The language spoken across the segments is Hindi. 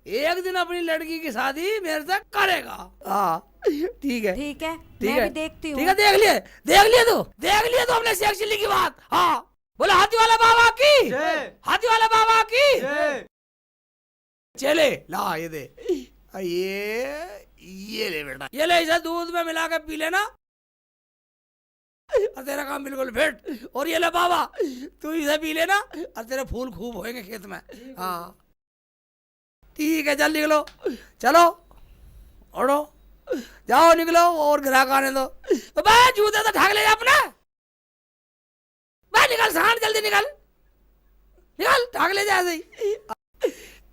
एक दिन अपनी लड़की की शादी मेरे से करेगा। हाँ ठीक है ठीक है, ठीक मैं है भी देखती ठीक है। हूँ। देख लिए तो अपने सेक्स चिल्ली की बात। हाँ बोला हाथी वाला बाबा की जय। हाथी वाला बाबा की जय। चले ला ये दे। ये ले बेटा, ये ले, इसे दूध में मिला के पी लेना और तेरा काम बिल्कुल फिट। और ये ले बाबा, तू इसे पी लेना और तेरे फूल खूब होएंगे खेत में। हाँ ठीक है, चल निकलो, चलो उठो, जाओ निकलो और ग्राहक आने दो। तो भाई जूते तो ढाक ले जा अपने, भाई निकल सांड, जल्दी निकल निकल, ढाक ले जा ऐसे ही।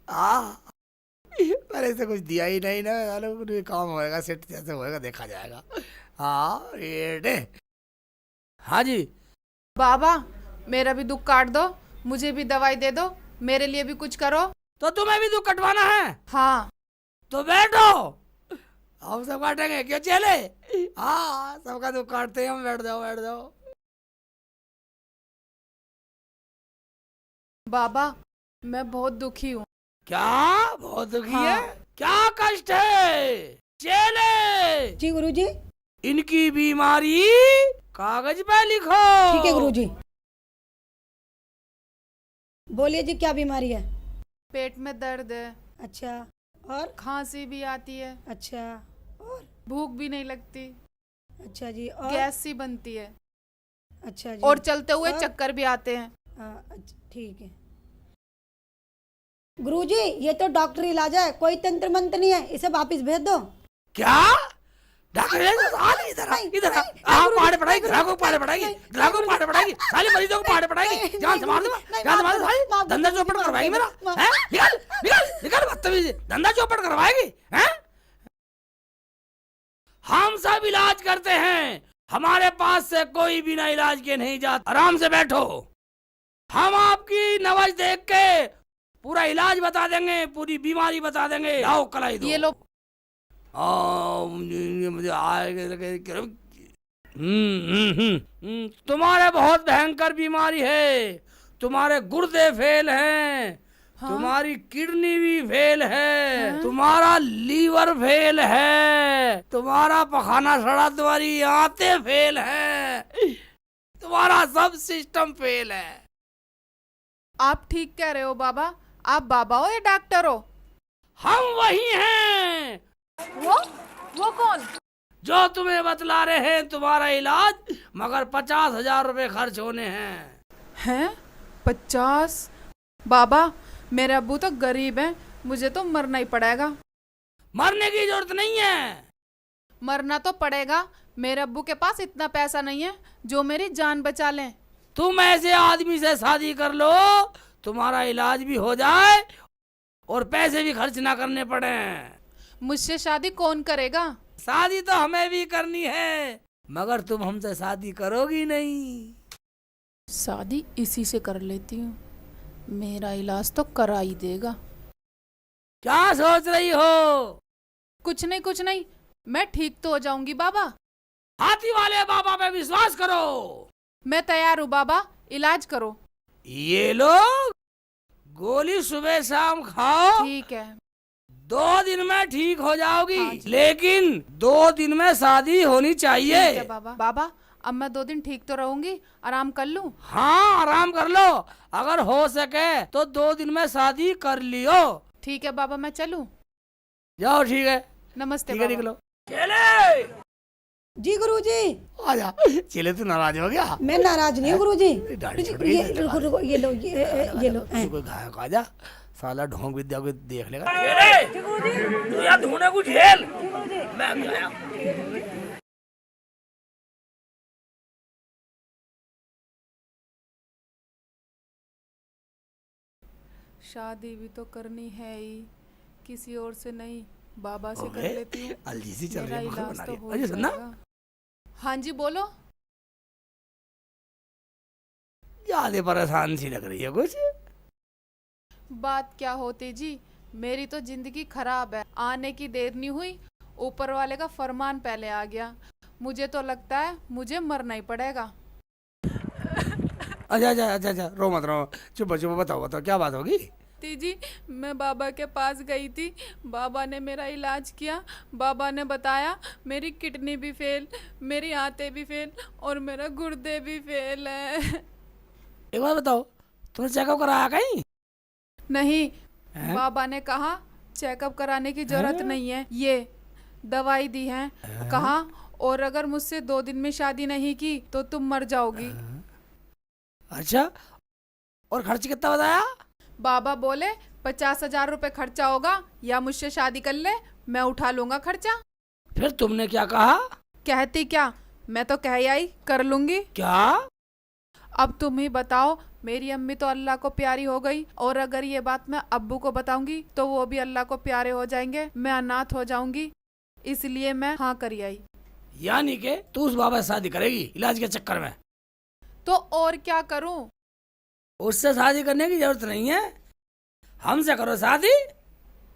हाँ पहले से कुछ दिया ही नहीं ना, कुछ काम होएगा सेट जैसे होएगा देखा जाएगा। हाँ रेडे। हाँ जी बाबा, मेरा भी दुख काट दो, मुझे भी दवाई दे दो, मेरे लिए भी कुछ करो। तो तुम्हें भी दुख कटवाना है? हाँ। तो बैठो, हम सब काटेंगे, क्यों चले? हाँ सबका दुख काटते हैं हम, बैठ जाओ बैठ जाओ। बाबा, मैं बहुत दुखी हूँ। क्या बहुत दुखी हाँ। है? क्या कष्ट है? चले जी गुरुजी। इनकी बीमारी कागज पे लिखो। ठीक है गुरुजी। बोलिए जी, क्या बीमारी है? पेट में दर्द है, अच्छा, और? खांसी भी आती है, अच्छा, और? भूख भी नहीं लगती, अच्छा जी, और? गैस सी बनती है, अच्छा जी, और चलते हुए और? चक्कर भी आते हैं। अच्छा, ठीक है गुरुजी, ये तो डॉक्टरी इलाज है, कोई तंत्र मंत्र नहीं है, इसे वापिस भेज दो। क्या डॉक्टर इधर नहीं, इधर नहीं, पहाड़े पड़ाएगी, ग्राहकों को पहाड़े पड़ाएगी, ग्राहकों को पहाड़े पड़ाएगी, साले मरीजों को पहाड़े पड़ाएगी, जान से मार दूंगा, जान से मार दूंगा, साले धंधा चौपट करवाएगी मेरा, हैं? निकल निकल निकल बदतमीज, धंधा चौपट करवाएगी, हैं? हम सब इलाज करते हैं, हमारे पास से कोई बिना इलाज के नहीं जाता। आराम से बैठो, हम आपकी नब्ज देख के पूरा इलाज बता देंगे, पूरी बीमारी बता देंगे। लाओ कलाई दो। ये लो। मुझे तुम्हारे बहुत भयंकर बीमारी है, तुम्हारे गुर्दे फेल हैं, हाँ? तुम्हारी किडनी भी फेल है, तुम्हारा लीवर फेल है, तुम्हारा पखाना सड़ा, तुम्हारी आंतें फेल है, तुम्हारा सब सिस्टम फेल है। आप ठीक कह रहे हो बाबा। आप बाबा हो या डॉक्टर हो? हम वही हैं वो कौन? जो तुम्हें बतला रहे हैं तुम्हारा इलाज, मगर 50,000 रुपए खर्च होने हैं। हैं? 50? बाबा, मेरे अब्बू तो गरीब हैं, मुझे तो मरना ही पड़ेगा। मरने की जरूरत नहीं है। मरना तो पड़ेगा, मेरे अब्बू के पास इतना पैसा नहीं है जो मेरी जान बचा लें। तुम ऐसे आदमी से शादी कर लो, तुम्हारा इलाज भी हो जाए और पैसे भी खर्च ना करने पड़े। मुझसे शादी कौन करेगा? शादी तो हमें भी करनी है, मगर तुम हमसे शादी करोगी नहीं। शादी इसी से कर लेती हूँ, मेरा इलाज तो करा ही देगा। क्या सोच रही हो? कुछ नहीं, मैं ठीक तो हो जाऊंगी बाबा। हाथी वाले बाबा पे विश्वास करो। मैं तैयार हूँ बाबा, इलाज करो। ये लो गोली सुबह शाम खाओ, ठीक है। 2 दिन में ठीक हो जाओगी। हाँ जी। लेकिन 2 दिन में शादी होनी चाहिए। ठीक है बाबा। बाबा, अब मैं 2 दिन ठीक तो रहूंगी, आराम कर लूं? हाँ आराम कर लो, अगर हो सके तो 2 दिन में शादी कर लियो। ठीक है बाबा, मैं चलूं? जाओ ठीक है, नमस्ते ठीक है बाबा। निकलो। चले जी गुरुजी। आजा। चले तू नाराज हो गया? मैं नाराज नहीं हूँ गुरुजी। दाढ़ी जी, छूट गई ये तेरे रुको रुको, ये लो, ये लो। तू कोई गायक आजा, साला ढोंग विद्या को देख लेगा। तू यहाँ ढूंढे कुछ खेल, मैं गया। शादी भी तो करनी है ही, किसी और से नहीं, बाबा से हो कर गए? लेती हूँ। अलजीसी चल मेरा रही है, मक्खन इलाज बना तो रही है। हो अजय सुनना, जाएगा। हाँ जी बोलो। ज्यादा परेशान सी लग रही है कुछ। बात क्या होती जी, मेरी तो जिंदगी खराब है, आने की देर नहीं हुई, ऊपर वाले का फरमान पहले आ गया। मुझे तो लगता है मुझे मरना ही पड़ेगा। अच्छा रो मत रो, चुप बताओ क्या बात होगी? जी, मैं बाबा के पास गई थी। बाबा ने मेरा इलाज किया। बाबा ने बताया मेरी किडनी भी फेल, मेरी आंतें भी फेल और मेरा गुर्दे भी फेल है। एक बात बताओ, तुमने चेकअप कराया कहीं? नहीं, हैं? बाबा ने कहा चेकअप कराने की जरूरत नहीं है। ये दवाई दी है, कहा और अगर मुझसे 2 दिन में शादी नहीं की तो तुम मर जाओगी। अच्छा, और खर्च कितना बताया? बाबा बोले 50,000 रुपए खर्चा होगा या मुझसे शादी कर ले, मैं उठा लूंगा खर्चा। फिर तुमने क्या कहा? कहती क्या, मैं तो कह ही आई कर लूंगी। क्या? अब तुम ही बताओ, मेरी अम्मी तो अल्लाह को प्यारी हो गई और अगर ये बात मैं अब्बू को बताऊंगी तो वो भी अल्लाह को प्यारे हो जाएंगे, मैं अनाथ हो जाऊंगी, इसलिए मैं हाँ करी आई। यानी कि तू उस बाबा से शादी करेगी इलाज के चक्कर में? तो और क्या करूं? उससे शादी करने की जरूरत नहीं है, हमसे करो शादी।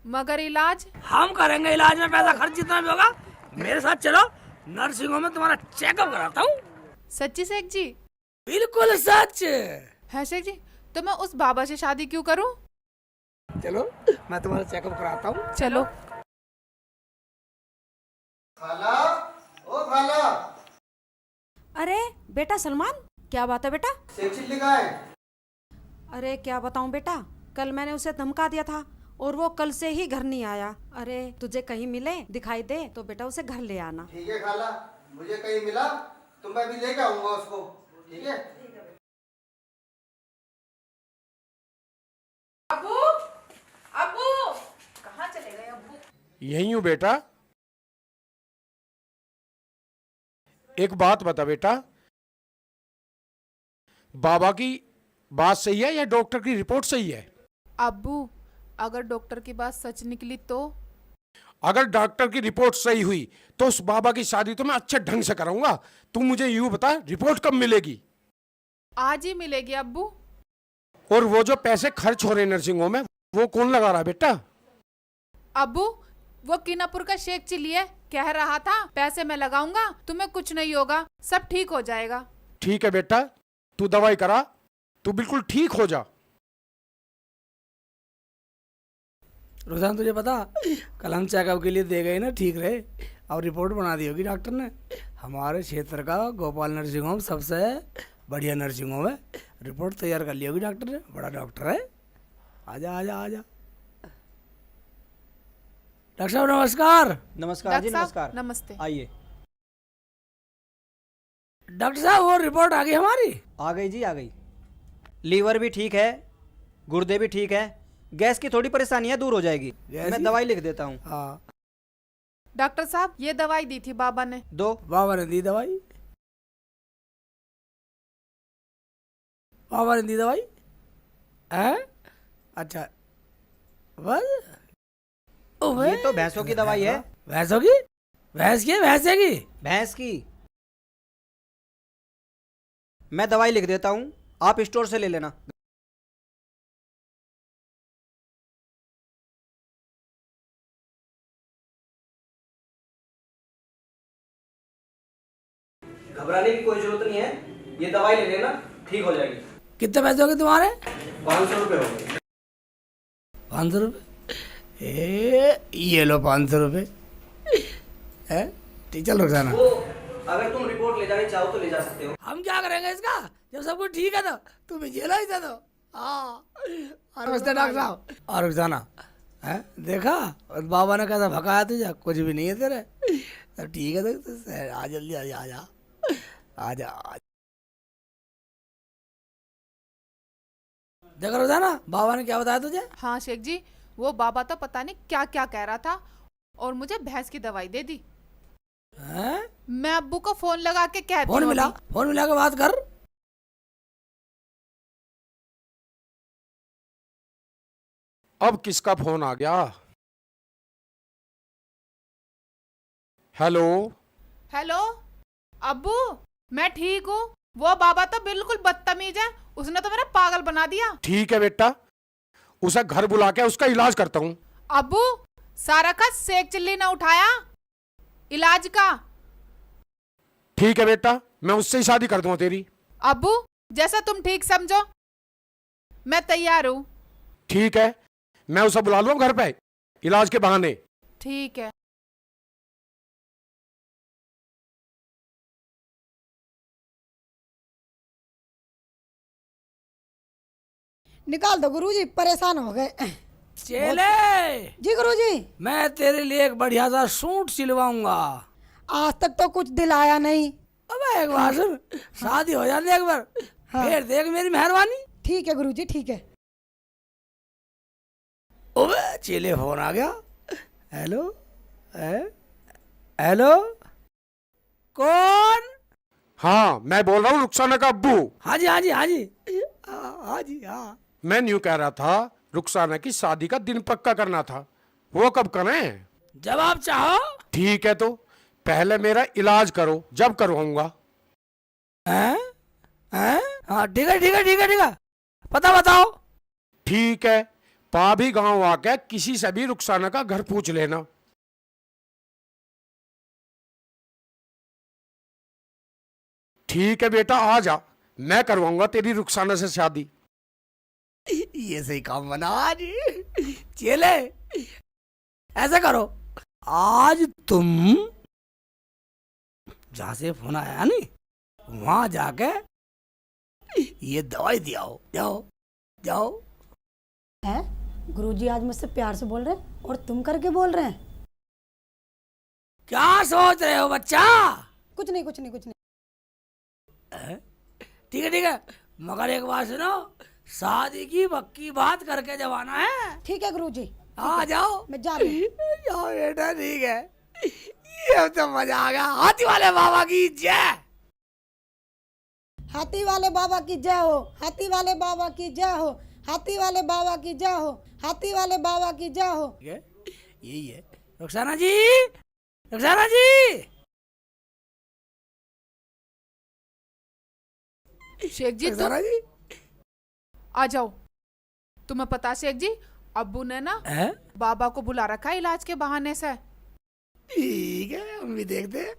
मगर इलाज? हम करेंगे इलाज में पैसा खर्च जितना भी होगा। मेरे साथ चलो, नर्सिंग होम में तुम्हारा चेकअप कराता हूँ। सच्ची शेख जी? बिल्कुल सच है शेख जी, तो मैं उस बाबा से शादी क्यों करूं? चलो, मैं तुम्हारा चेकअप कराता हूँ। चलो। खाला, ओ खाला, अरे बेटा सलमान, क्या बात है बेटा? शेख चिल्ली कहाँ है? अरे क्या बताऊं बेटा, कल मैंने उसे धमका दिया था और वो कल से ही घर नहीं आया। अरे तुझे कहीं मिले दिखाई दे तो बेटा उसे घर ले आना। ठीक है खाला, मुझे कहीं मिला तो मैं भी लेके आऊंगा उसको, ठीक है? अब्बू, अब्बू, कहाँ चले गए अब्बू? यही हूं बेटा। एक बात बता बेटा, बाबा की बात सही है या डॉक्टर की रिपोर्ट सही है? अब्बू, अगर डॉक्टर की बात सच निकली तो? अगर डॉक्टर की रिपोर्ट सही हुई तो उस बाबा की शादी तो मैं अच्छे ढंग से कराऊंगा। तू मुझे यूं बता, रिपोर्ट कब मिलेगी? आज ही मिलेगी अब्बू। और वो जो पैसे खर्च हो रहे नर्सिंग होम में वो कौन लगा रहा है बेटा? अब्बू, वो कीनापुर का शेख चिल्ली है, कह रहा था पैसे मैं लगाऊंगा, तुम्हें कुछ नहीं होगा, सब ठीक हो जाएगा। ठीक है बेटा, तू दवाई करा, तू बिल्कुल ठीक हो जा। रुझान, तुझे पता, कल हम चेकअप के लिए दे गए ना, ठीक रहे। और रिपोर्ट बना दी होगी डॉक्टर ने। हमारे क्षेत्र का गोपाल नर्सिंग होम सबसे बढ़िया नर्सिंग होम है। रिपोर्ट तैयार कर ली होगी डॉक्टर ने, बड़ा डॉक्टर है। आजा आजा आजा। डॉक्टर साहब नमस्कार। नमस्कार जी, डॉक्टर साहब, नमस्कार। नमस्ते। आइए। डॉक्टर साहब, वो रिपोर्ट आ गई हमारी? आ गई जी, आ गई। लीवर भी ठीक है, गुर्दे भी ठीक है, गैस की थोड़ी परेशानी है, दूर हो जाएगी। गैस मैं ही? दवाई लिख देता हूँ। हाँ, डॉक्टर साहब, ये दवाई दी थी बाबा ने। दो। बाबा ने दी दवाई? बाबा ने दी दवाई है? अच्छा, बस? ओए, ये तो भैंसों की दवाई है। भैंसों की? भैंस की? भैंसे की? भैंस की। मैं दवाई लिख देता हूँ, आप स्टोर से ले लेना। घबराने की कोई जरूरत नहीं है, ये दवाई ले लेना, ठीक हो जाएगी। कितने पैसे हो गए तुम्हारे? 500 रुपये हो गए। 500 रुपये? ये लो 500 रुपये है। ठीक, चलो रोजाना। वो अगर तुम रिपोर्ट ले जानी चाहो तो ले जा सकते हो। हम क्या करेंगे इसका, जब सब कुछ ठीक है तो तुम जेल ही दे दो। हाँ, नमस्ते डॉक्टर साहब। और रोजाना है, देखा बाबा ने कैसा भगाया तुझे, कुछ भी नहीं है तेरे। तो ठीक है, तो आ जल्दी आ जा, आ जा आ जा। देखो रोजाना, बाबा ने क्या बताया तुझे? हाँ शेख जी, वो बाबा तो पता नहीं क्या क्या कह रहा था और मुझे भैंस की दवाई दे दी। हैं? मैं अब्बू को फोन लगा के कहती फोन हूँ मिला? अभी। फोन मिला के बात कर। अब किसका फोन आ गया? हेलो। हेलो अब्बू, मैं ठीक हूँ। वो बाबा तो बिल्कुल बदतमीज है, उसने तो मेरा पागल बना दिया। ठीक है बेटा, उसे घर बुला के उसका इलाज करता हूँ। अब्बू, सारा खर्च शेख चिल्ली ने उठाया इलाज का। ठीक है बेटा, मैं उससे ही शादी कर दूंगा तेरी। अब्बू, जैसा तुम ठीक समझो, मैं तैयार हूँ। ठीक है, मैं उसे बुला लूँ घर पे इलाज के बहाने। ठीक है। निकाल दो गुरुजी, परेशान हो गए। चेले, जी गुरुजी। मैं तेरे लिए एक बढ़िया सा सूट सिलवाऊंगा। आज तक तो कुछ दिलाया नहीं। अबे एक बार सुन, शादी हो जाने एक बार, फिर देख मेरी मेहरबानी। ठीक है गुरुजी, ठीक है। ओबे चेले फोन आ गया। हेलो, हेलो, कौन? हाँ, मैं बोल रहा हूँ रुखसाना का अब्बू। हाँ जी, हाँ जी, हाँ जी, हाँ जी, हाँ। मैं न्यू कह रहा था रुखसाना की शादी का दिन पक्का करना था, वो कब करें? जब आप चाहो। ठीक है, तो पहले मेरा इलाज करो, जब करवाऊंगा। हैं? हैं? हाँ ठीक है, ठीक है, ठीक है, ठीक है, पता बताओ। ठीक है, पाभी गांव आके किसी से भी रुखसाना का घर पूछ लेना। ठीक है बेटा, आ जा, मैं करवाऊंगा तेरी रुखसाना से शादी। ये सही काम बना आज। चेले, ऐसा करो, आज तुम जहां से फोन आया नहीं, वहां जाके ये दवाई दियाओ। जाओ, जाओ। हैं? गुरुजी आज मुझसे प्यार से बोल रहे हैं और तुम करके बोल रहे हैं। क्या सोच रहे हो बच्चा? कुछ नहीं, कुछ नहीं, कुछ नहीं। ठीक है, ठीक है, मगर एक बात सुनो, शादी की पक्की बात करके जब आना है। ठीक है गुरुजी। आ जाओ। मैं जा रही हूँ। जाओ बेटा, ठीक है। ये तो मजा आ गया। हाथी वाले बाबा की जय। हाथी वाले बाबा की जय हो, हाथी वाले बाबा की जय हो, हाथी वाले बाबा की जय हो, हाथी वाले बाबा की जय हो। यही है। रुखसाना जी, रुखसाना जी। शेख जी, रुखसाना जी। आ जाओ। तुम्हें पता शेख जी, अब्बू ने ना बाबा को बुला रखा है इलाज के बहाने से। ठीक है, हम भी देखते हैं।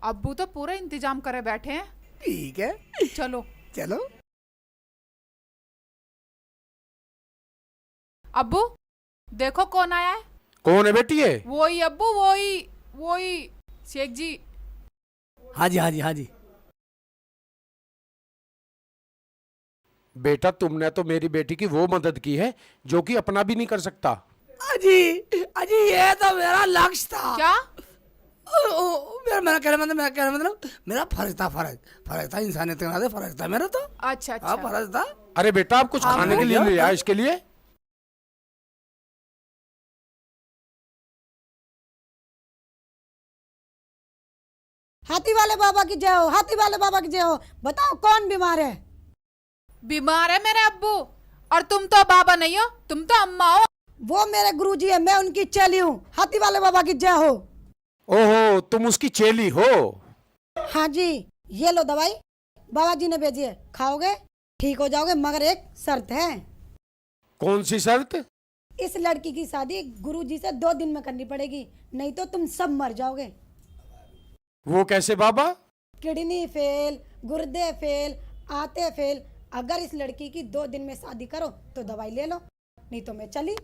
अब्बू तो पूरा इंतजाम करे बैठे हैं। ठीक है, चलो चलो। अब्बू, देखो कौन आया है। कौन है बेटी ये? वही अब्बू, वही वही शेख जी। हाँ जी, हाँ जी, हाँ जी। बेटा, तुमने तो मेरी बेटी की वो मदद की है जो कि अपना भी नहीं कर सकता। अजी, अजी, ये तो मेरा लक्ष्य था। क्या? मेरा कहने मतलब मेरा फर्ज था इंसानियत के नाते, फर्ज था मेरा तो। अच्छा हाँ, अच्छा। फर्ज था। अरे बेटा, आप कुछ हाँ, खाने के लिए ले आए इसके लिए। हाथी वाले बाबा की जय हो, हाथी वाले बाबा की जय हो। बताओ कौन बीमार है? बीमार है मेरे अब्बू, और तुम तो बाबा नहीं हो, तुम तो अम्मा हो। वो मेरे गुरुजी है, मैं उनकी चेली हूँ। हाथी वाले बाबा की जय हो। ओहो, तुम उसकी चेली हो? हाँ जी, ये लो दवाई, बाबा जी ने भेजी है, खाओगे ठीक हो जाओगे, मगर एक शर्त है। कौन सी शर्त? इस लड़की की शादी गुरुजी से 2 दिन में करनी पड़ेगी, नहीं तो तुम सब मर जाओगे। वो कैसे बाबा? किडनी फेल, गुर्दे फेल, आते फेल। अगर इस लड़की की 2 दिन में शादी करो तो दवाई ले लो, नहीं तो मैं चली।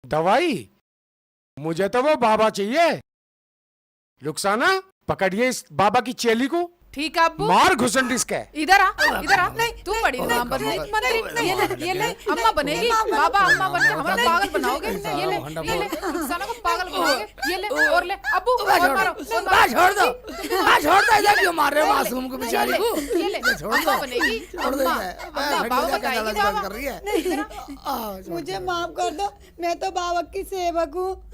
दवाई? मुझे तो वो बाबा चाहिए। रुखसाना, पकड़िए इस बाबा की चेली को। ठीक है अब्बू। मार घुसन इसके। इधर आ, इधर आ। तू बड़ी नाम बदली मंत्री। ये ले अम्मा बनेगी, बाबा अम्मा बन के हमें पागल बनाओगे। ये ले रुखसाना को पागल बनाओगे। ये ले और ले अब्बू, और मारो। छोड़ दो, छोड़ दो। इधर क्यों मार रहे हो मासूम को, बेचारी को? ये ले अम्मा बनेगी, अम्मा बाबा बताएगी बाबा। कर रही है। मुझे माफ कर दो, मैं तो बाबा की सेवक हूँ।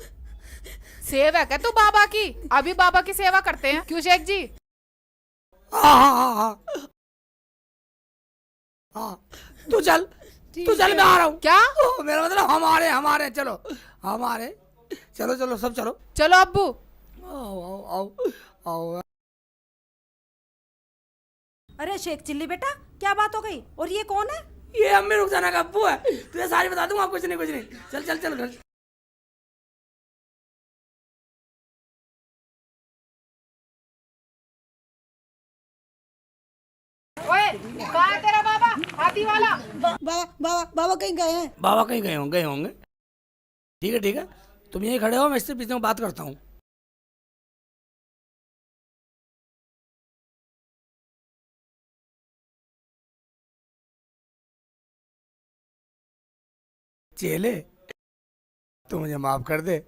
सेवक है तू बाबा की? अभी बाबा की सेवा करते हैं, क्यों शेख जी? हाँ, तू चल, मैं आ रहा हूँ। क्या? मेरा मतलब हमारे चलो, चलो सब चलो। चलो अब्बू। आओ। अरे शेख चिल्ली बेटा, क्या बात हो गई? और ये कौन है? ये अम्मी रुखसाना का अब्बू है। तुझे सारी बता दूंगा। कुछ नहीं। चल। ओए, कहाँ है तेरा बाबा? बाबा बाबा बाबा कहीं गए हैं? बाबा कहीं गए होंगे। ठीक है, तुम यहीं खड़े हो, मैं इससे पीछे में बात करता हूँ। चेले, तू मुझे माफ कर दे।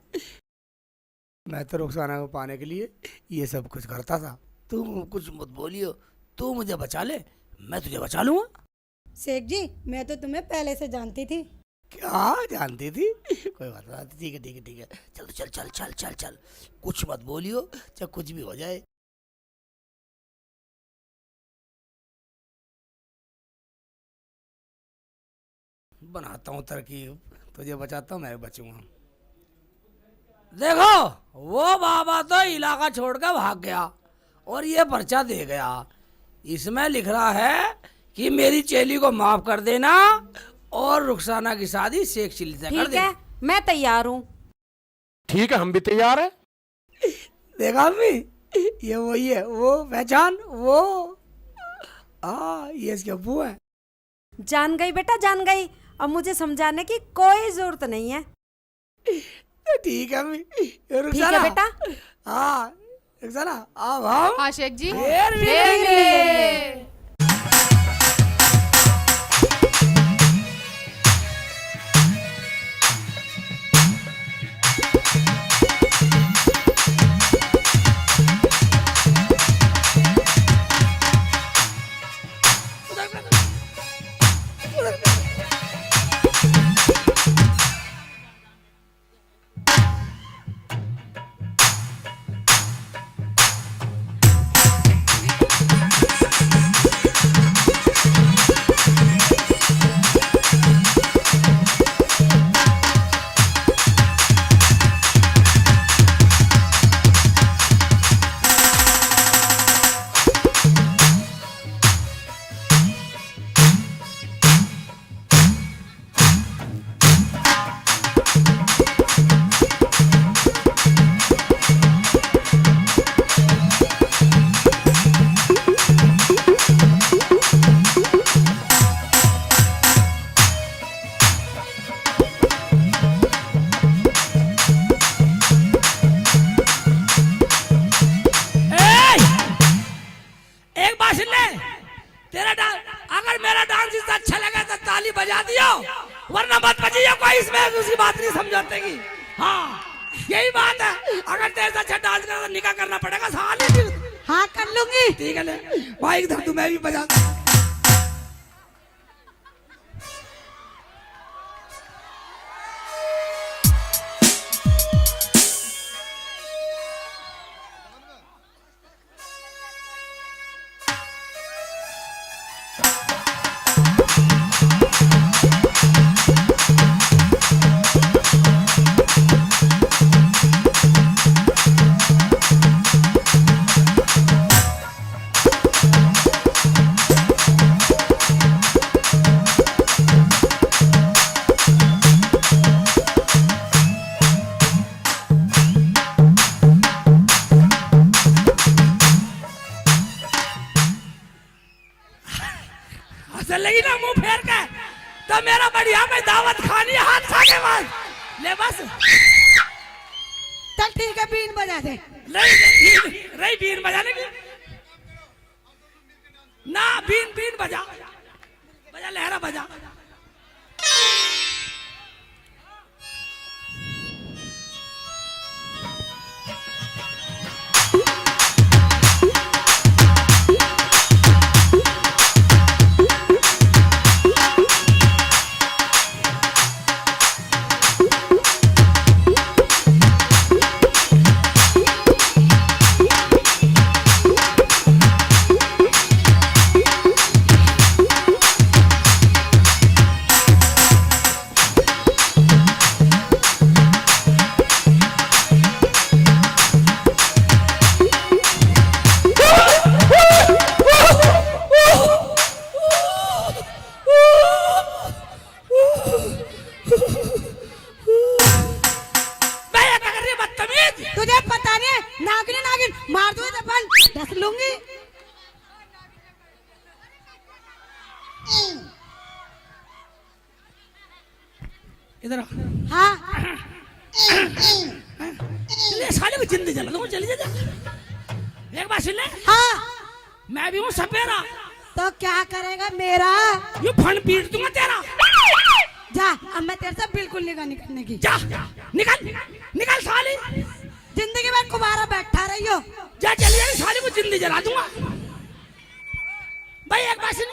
मैं तो रुखसाना को पाने के लिए ये सब कुछ करता था। तू कुछ मत बोलियो, तू मुझे बचा ले, मैं तुझे बचा लूंगा। शेख जी, मैं तो तुम्हें पहले से जानती थी। क्या जानती थी? कोई बात नहीं, ठीक है। चल तो चल, कुछ मत बोलियो, चाहे कुछ भी हो जाए। बनाता हूँ तरकीब, तुझे बचाता हूँ, मैं भी बचूंगा। देखो, वो बाबा तो इलाका छोड़कर भाग गया और ये पर्चा दे गया। इसमें लिख रहा है कि मेरी चेली को माफ कर देना और रुखसाना की शादी शेख चिल्ली से कर ठीक देना। है, मैं तैयार हूँ। ठीक है, हम भी तैयार हैं। देखा अम्मी, ये वही है, वो पहचान, वो ये इसके अब्बू है। जान गई बेटा, जान गई। अब मुझे समझाने की कोई जरूरत नहीं है। ठीक है अम्मी, ठीक है रुखसाना। बेटा। हाँ रुखसाना, अब हम हाँ शेख जी, फिर मिलेंगे। बजा दियो, वरना मत बजियो। कोई इसमें दूसरी बात नहीं समझाते की। हाँ यही बात है, अगर तेरे से अच्छा डांस करना तो निकाह करना पड़ेगा साली। हाँ कर लूंगी। ठीक है, ले भाई इधर तू, मैं भी बजा। चलेगी ना मुंह फेर के तो मेरा बढ़िया में दावत खानी है, हाथ खा के बाद ले बस। चल ठीक है, बीन बजा दे। रही बीन बजाने की ना, बीन बजा, लहरा बजा। इधर आ। हाँ ले साले को जिंदगी जला दूंगा, चली जा। एक बार सुन ले, हाँ मैं भी हूँ सपेरा, तो क्या करेगा मेरा? यू फन पीट दूंगा तेरा। जा, अब मैं तेरे से बिल्कुल निगाह निकलने की। जा निकल निकल साली, जिंदगी में कुमारा बैठा रही हो। जा चली जा, साली को जिंदगी जला दूंगा। भाई एक बात सुन,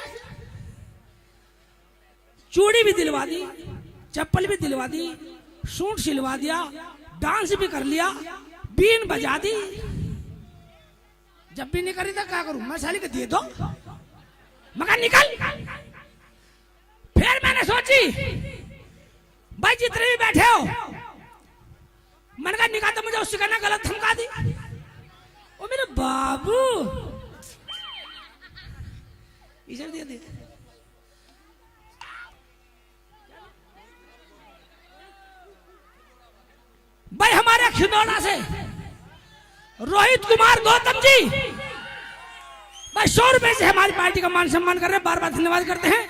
चूड़ी भी दिलवा दी, चप्पल भी दिलवा दी, सूट सिलवा दिया, डांस भी कर लिया, बीन बजा दी। जब भी नहीं करी तो क्या करूं मैं? साली को दे दो, मगर निकल। फिर मैंने सोची भाई जितने भी बैठे हो, मैंने कहा निकाह तो मुझे उससे कहना गलत धमका दी। ओ मेरे बाबू, इधर दे दे। भाई हमारे खिंदौड़ा से रोहित कुमार गौतम जी भाई 100 रुपए से हमारी पार्टी का मान सम्मान कर रहे हैं, बार बार धन्यवाद करते हैं।